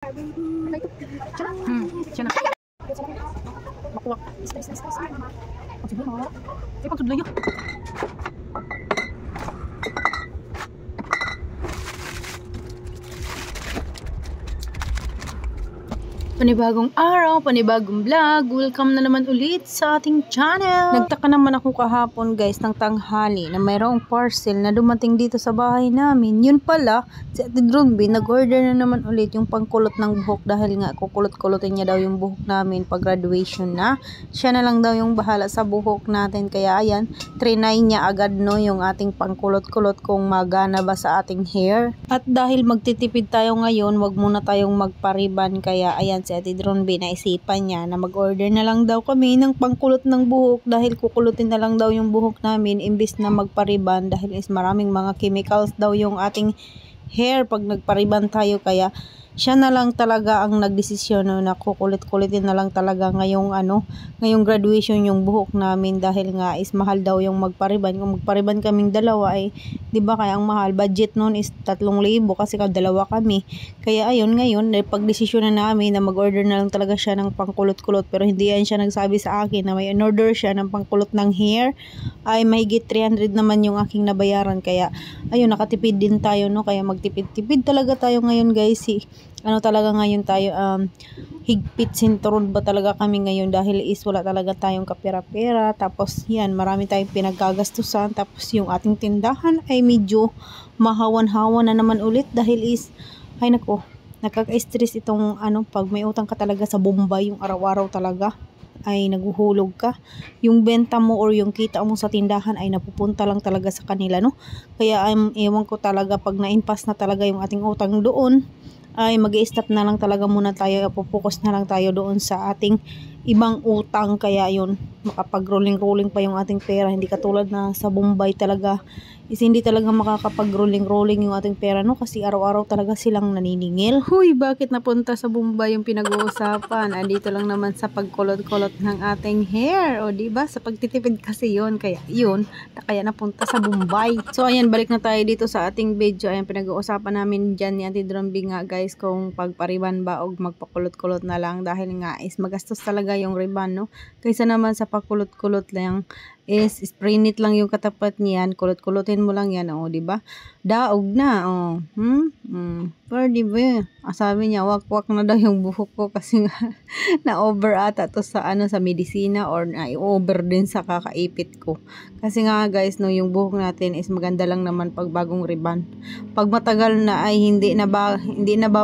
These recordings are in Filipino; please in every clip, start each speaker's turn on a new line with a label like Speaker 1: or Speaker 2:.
Speaker 1: Siya na. Makuwak. Pagtudloy yun. Panibagong araw, panibagong vlog. Welcome na naman ulit sa ating channel. Nagtaka naman ako kahapon guys ng tanghali na mayroong parcel na dumating dito sa bahay namin. Yun pala, si Ate Drumby nag-order na naman ulit yung pangkulot ng buhok dahil nga kukulot-kulotin niya daw yung buhok namin pag graduation na. Siya na lang daw yung bahala sa buhok natin. Kaya ayan, trinay niya agad no yung ating pangkulot-kulot kung magana ba sa ating hair. At dahil magtitipid tayo ngayon, wag muna tayong magpariban. Kaya ayan, si Ate Drumby naisipan niya na mag-order na lang daw kami ng pangkulot ng buhok dahil kukulutin na lang daw yung buhok namin imbis na magpariban dahil is maraming mga chemicals daw yung ating hair pag nagpariban tayo. Kaya siya na lang talaga ang nagdesisyon no, na kukulit-kulitin na lang talaga ngayong graduation yung buhok namin dahil nga is mahal daw yung magpariban. Kung magpariban kaming dalawa ay 'di ba kaya ang mahal, budget noon is 3,000 kasi dalawa kami. Kaya ayun, ngayon pagdesisyon na namin na mag-order na lang talaga siya ng pangkulot-kulot, pero hindi yan siya nagsabi sa akin na may in-order siya ng pangkulot ng hair. Ay mahigit 300 naman yung aking nabayaran. Kaya ayun, nakatipid din tayo no, kaya magtipid-tipid talaga tayo ngayon guys. Talaga ngayon tayo higpit sinturon ba talaga kami ngayon dahil is wala talaga tayong kapera-pera. Tapos yan, marami tayong pinagkagastusan. Tapos yung ating tindahan ay medyo mahawan-hawan na naman ulit dahil is ay nako, nakaka-stress itong pag may utang ka talaga sa Bombay, yung araw-araw talaga ay naguhulog ka. Yung benta mo or yung kita mo sa tindahan ay napupunta lang talaga sa kanila no. Kaya ewan ko talaga, pag na-impas na talaga yung ating utang doon ay mag-i-stop na lang talaga muna tayo, pupokus na lang tayo doon sa ating ibang utang. Kaya yun, makapag-rolling-rolling pa yung ating pera, hindi katulad na sa Bombay talaga is hindi talaga makakapag-rolling-rolling yung ating pera no, kasi araw-araw talaga silang naniningil. Huy, bakit napunta sa Bombay yung pinag-uusapan? Andito lang naman sa pagkulot-kulot ng ating hair, o diba sa pagtitipid kasi yun, kaya yun kaya napunta sa Bombay. So ayan, balik na tayo dito sa ating video. Ayan, pinag-uusapan namin dyan ni Ate Drumby nga guys kung pagpariban ba o magpakulot-kulot na lang dahil nga is magastos talaga yung riban no, kaysa naman sa pakulot-kulot lang is spray net lang yung katapat niyan, kulot-kulotin mo lang yan, di ba? Daog na, pero di ba? Sabi niya, wak-wak na daw yung buhok ko kasi nga na-over ata to sa sa medisina or na-over din sa kakaipit ko. Kasi nga guys, no, yung buhok natin is maganda lang naman pag bagong riban. Pag matagal na ay hindi na ba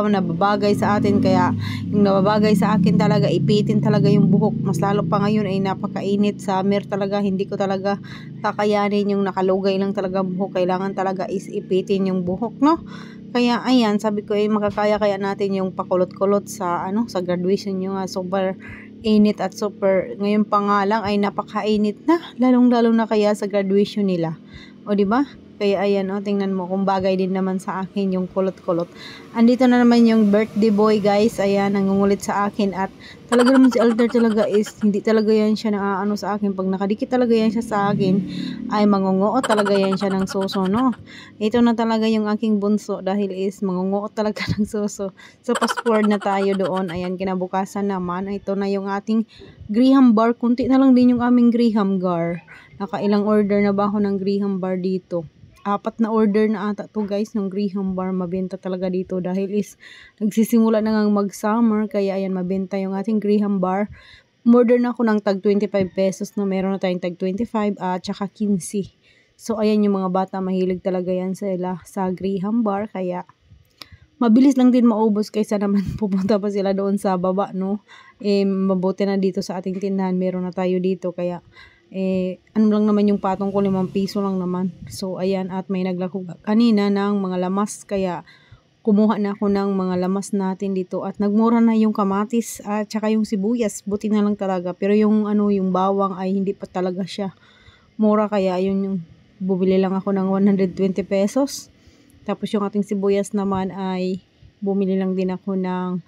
Speaker 1: nababagay sa atin, kaya yung nababagay sa akin talaga, ipitin talaga yung buhok. Mas lalo pa ngayon ay napakainit, summer talaga, hindi ko talaga kakayanin yung nakalugay lang talaga buhok. Kailangan talaga is ipitin yung buhok no. Kaya ayan, sabi ko makakaya kaya natin yung pakulot-kulot sa sa graduation nyo nga. Super init at super ngayon pa nga lang ay napakainit na, lalong-lalo na kaya sa graduation nila, o di ba? Kaya ayan, tingnan mo kung bagay din naman sa akin yung kulot-kulot. Andito na naman yung birthday boy guys. Ayan, nangungulit sa akin. At talaga naman si Alter talaga is hindi talaga yan siya na sa akin. Pag nakadikit talaga yan siya sa akin ay mangunguot talaga yan siya ng suso no. Ito na talaga yung aking bunso dahil is mangunguot talaga ng suso. So fast forward na tayo doon. Ayan, kinabukasan naman ito na yung ating Graham bar. Kunti na lang din yung aming Graham bar. Nakailang order na ba ako ng Graham bar dito? 4 na order na ata to guys ng Graham bar. Mabenta talaga dito dahil is nagsisimula na ngang mag-summer. Kaya ayan, mabenta yung ating Graham bar. Order na ako ng tag 25 pesos no. Meron na tayong tag 25 at saka 15. So ayan, yung mga bata mahilig talaga yan sila sa Graham bar. Kaya mabilis lang din maubos kaysa naman pupunta pa sila doon sa baba no. Mabuti na dito sa ating tindahan meron na tayo dito. Kaya lang naman yung patong ko, 5 piso lang naman. So ayan, at may naglako kanina ng mga lamas, kaya kumuha na ako ng mga lamas natin dito. At nagmura na yung kamatis at saka yung sibuyas, buti na lang talaga. Pero yung yung bawang ay hindi pa talaga siya mura, kaya yun yung bumili lang ako ng 120 pesos. Tapos yung ating sibuyas naman ay bumili lang din ako ng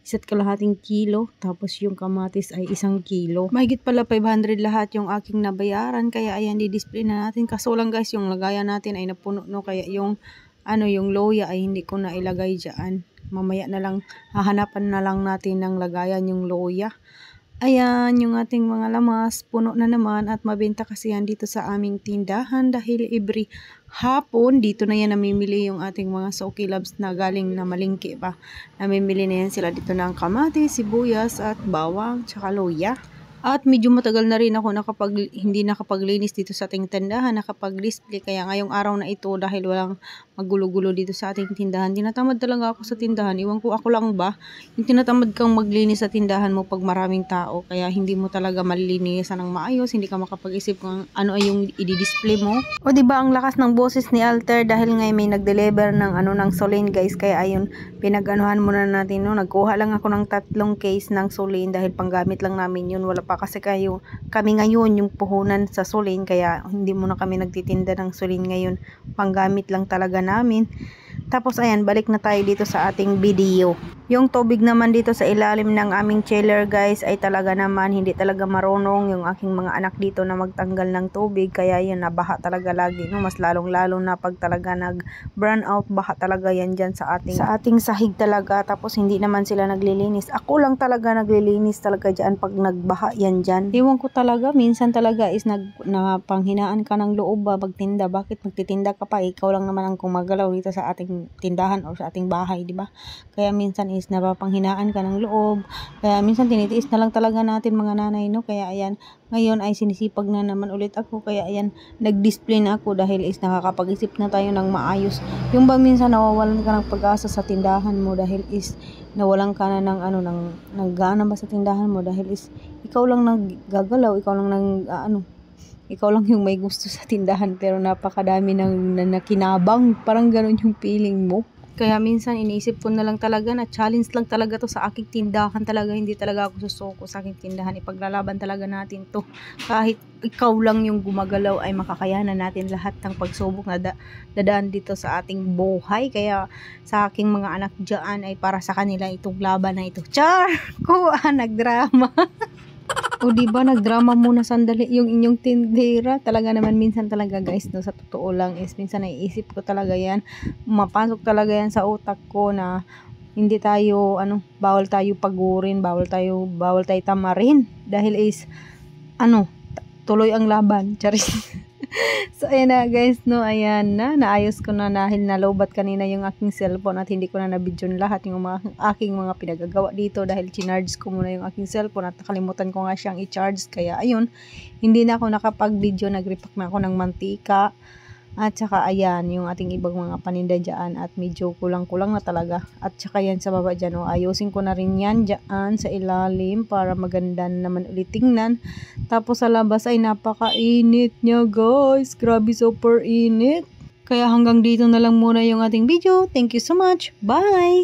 Speaker 1: 1.5 kilo. Tapos yung kamatis ay 1 kilo. Mahigit pala 500 lahat yung aking nabayaran. Kaya ayan, di-display na natin. Kaso lang guys, yung lagayan natin ay napuno no. Kaya yung yung loya ay hindi ko na ilagay dyan. mamaya na lang, hahanapan na lang natin ng lagayan yung loya. Ayan, yung ating mga lamas, puno na naman at mabenta kasi yan dito sa aming tindahan dahil every hapon dito na yan namimili yung ating mga Soki Loves na galing na malingki pa. Namimili na yan sila dito ng kamatis, sibuyas at bawang, tsaka loya. At medyo matagal na rin ako hindi nakapaglinis dito sa ating tindahan, nakapag-display. Kaya ngayong araw na ito dahil walang magulo-gulo dito sa ating tindahan, tinatamad talaga ako sa tindahan. Iwan ko, ako lang ba? Yung tinatamad kang maglinis sa tindahan mo pag maraming tao. Kaya hindi mo talaga malilinisan ng maayos, hindi ka makapag-isip kung ano ay yung i-display mo. O diba ang lakas ng boses ni Alter dahil ngayon may nag-deliver ng ng Solen guys. Kaya ayun, pinag-anuhan muna natin. No? Nagkuha lang ako ng 3 case ng Solen dahil panggamit lang namin yun. Wala pa kasi kami ngayon yung puhunan sa Solen, kaya hindi muna kami nagtitinda ng Solen ngayon, panggamit lang talaga namin. Tapos ayan, balik na tayo dito sa ating video. Yung tubig naman dito sa ilalim ng aming chiller guys ay talaga naman hindi talaga marunong yung aking mga anak dito na magtanggal ng tubig, kaya yun nabaha talaga lagi, no? Mas lalong lalo na pag talaga nag burn out, baha talaga yan dyan sa ating sahig talaga. Tapos hindi naman sila naglilinis, ako lang talaga naglilinis talaga dyan pag nagbaha yan dyan. Iwan ko talaga, minsan talaga is napanghinaan ka ng loob ba magtinda. Bakit magtitinda ka pa, ikaw lang naman ang gumagalaw dito sa ating tindahan o sa ating bahay, di ba? Kaya minsan is napapanghinaan ka ng loob. Kaya minsan tinitiis na lang talaga natin mga nanay, no? Kaya ayan, ngayon ay sinisipag na naman ulit ako. Kaya ayan, nag-display na ako dahil is nakakapag-isip na tayo ng maayos. Yung ba minsan nawawalan ka ng pag-asa sa tindahan mo dahil is nawalan ka na ng gana ba sa tindahan mo dahil is ikaw lang naggagalaw, ikaw lang ikaw lang yung may gusto sa tindahan pero napakadami ng nakinabang, parang ganun yung feeling mo. Kaya minsan iniisip ko na lang talaga na challenge lang talaga to sa aking tindahan talaga, hindi talaga ako susuko sa aking tindahan, ipaglalaban talaga natin to. Kahit ikaw lang yung gumagalaw ay makakayanan natin lahat ng pagsubok na dadaan dito sa ating buhay. Kaya sa aking mga anak dyan ay para sa kanila itong laban na ito. Char! Kuha, nagdrama. O diba, nagdrama muna sandali yung inyong tindera. Talaga naman minsan talaga guys, no, sa totoo lang is minsan naiisip ko talaga yan. Mapasok talaga yan sa utak ko na hindi tayo, bawal tayo pagurin, bawal tayo tamarin. Dahil is, tuloy ang laban. Charis. So ayan na guys, no, ayan na, naayos ko na dahil nalobat kanina yung aking cellphone at hindi ko na nabidyon lahat yung aking mga pinagagawa dito dahil chinarge ko muna yung aking cellphone at nakalimutan ko nga siyang i-charge. Kaya ayun, hindi na ako nakapag-video, nag-repack na ako ng mantika at saka ayan yung ating ibang mga paninda dyan at medyo kulang-kulang na talaga. At saka yan sa baba dyan, ayusin ko na rin yan dyan sa ilalim para maganda naman ulit tingnan. Tapos sa labas ay napakainit niya guys, grabe, super init. Kaya hanggang dito na lang muna yung ating video. Thank you so much, bye!